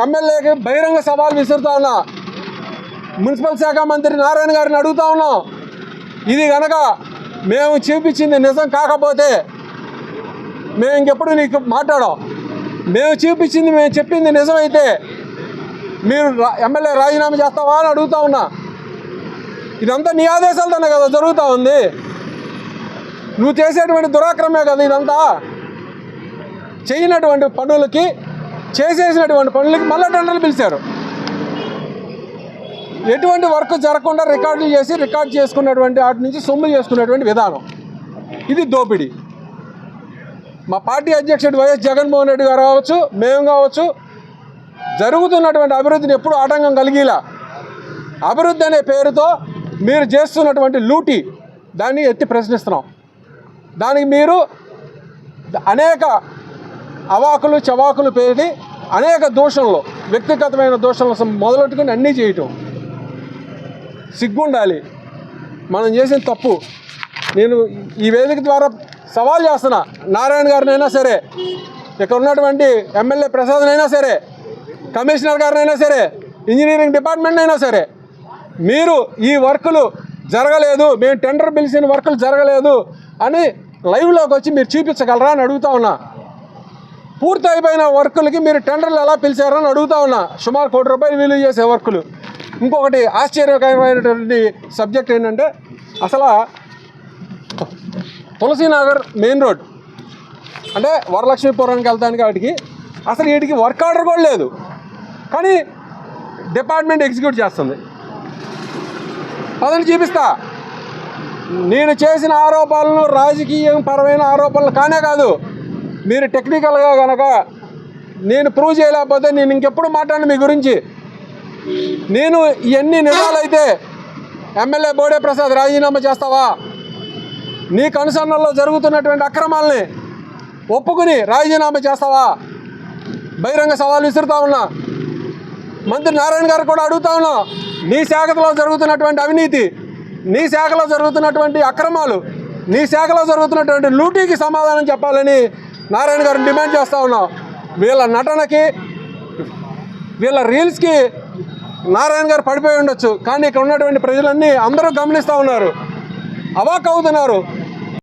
ఎమ్మెల్యేకి బహిరంగ సవాల్ విసురుతా ఉన్నా. మున్సిపల్ శాఖ మంత్రి నారాయణ గారిని అడుగుతా ఉన్నాం, ఇది కనుక మేము చూపించింది నిజం కాకపోతే మేము ఇంకెప్పుడు నీకు మాట్లాడాం. మేము చూపించింది మేము చెప్పింది నిజమైతే మీరు ఎమ్మెల్యే రాజీనామా చేస్తావా అని అడుగుతా ఉన్నా. ఇదంతా నీ ఆదేశాలతోనే కదా జరుగుతూ ఉంది. నువ్వు చేసేటువంటి దురాక్రమే కదా ఇదంతా. చేయనటువంటి పనులకి చేసేసినటువంటి పనులకి మళ్ళీ టెండర్లు పిలిచారు. ఎటువంటి వర్క్ జరగకుండా రికార్డులు చేసి రికార్డ్ చేసుకున్నటువంటి వాటి నుంచి సొమ్ము చేసుకున్నటువంటి విధానం ఇది దోపిడీ. మా పార్టీ అధ్యక్షుడు వైఎస్ జగన్మోహన్ రెడ్డి గారు కావచ్చు, మేము కావచ్చు, జరుగుతున్నటువంటి అభివృద్ధిని ఎప్పుడూ ఆటంకం కలిగిలా. అభివృద్ధి అనే పేరుతో మీరు చేస్తున్నటువంటి లూటీ దాన్ని ఎత్తి ప్రశ్నిస్తున్నాం. దానికి మీరు అనేక అవాకులు చవాకులు పేరి అనేక దోషంలో వ్యక్తిగతమైన దోషంలో మొదలెట్టుకుని అన్నీ చేయటం సిగ్గుండాలి. మనం చేసిన తప్పు. నేను ఈ వేదిక ద్వారా సవాల్ చేస్తున్నా, నారాయణ గారినైనా సరే, ఇక్కడ ఉన్నటువంటి ఎమ్మెల్యే ప్రసాద్నైనా సరే, కమిషనర్ గారినైనా సరే, ఇంజనీరింగ్ డిపార్ట్మెంట్ అయినా సరే, మీరు ఈ వర్కులు జరగలేదు, మేము టెండర్ పిలిచిన వర్కులు జరగలేదు అని లైవ్లోకి వచ్చి మీరు చూపించగలరా అని అడుగుతా ఉన్నా. పూర్తి అయిపోయిన వర్కులకి మీరు టెండర్లు ఎలా పిలిచారని అడుగుతా ఉన్నా. సుమారు ₹1 కోటి విలువ చేసే వర్కులు. ఇంకొకటి ఆశ్చర్యకరమైనటువంటి సబ్జెక్ట్ ఏంటంటే, అసలు తులసీనగర్ మెయిన్ రోడ్ అంటే వరలక్ష్మీపురానికి వెళ్తానికి వాటికి అసలు వీటికి వర్క్ ఆర్డర్ కూడా లేదు, కానీ డిపార్ట్మెంట్ ఎగ్జిక్యూట్ చేస్తుంది. అదని చూపిస్తా. నేను చేసిన ఆరోపణలు రాజకీయం పరమైన ఆరోపణలు కానే కాదు. మీరు టెక్నికల్గా కనుక నేను ప్రూవ్ చేయలేకపోతే నేను ఇంకెప్పుడు మాట్లాడను మీ గురించి. నేను ఇవన్నీ నిజాలైతే ఎమ్మెల్యే బోడే ప్రసాద్ రాజీనామా చేస్తావా? నీ కనుసన్నల్లో జరుగుతున్నటువంటి అక్రమాలని ఒప్పుకుని రాజీనామా చేస్తావా? బహిరంగ సవాల్ విసురుతా ఉన్నా. మంత్రి నారాయణ గారు కూడా అడుగుతా ఉన్నా, నీ శాఖలో జరుగుతున్నటువంటి అవినీతి, నీ శాఖలో జరుగుతున్నటువంటి అక్రమాలు, నీ శాఖలో జరుగుతున్నటువంటి లూటీకి సమాధానం చెప్పాలని నారాయణ గారిని డిమాండ్ చేస్తూ ఉన్నాం. వీళ్ళ నటనకి, వీళ్ళ రీల్స్కి నారాయణ గారు పడిపోయి ఉండొచ్చు, కానీ ఇక్కడ ఉన్నటువంటి ప్రజలన్నీ అందరూ గమనిస్తూ ఉన్నారు, అవాక్ అవుతున్నారు.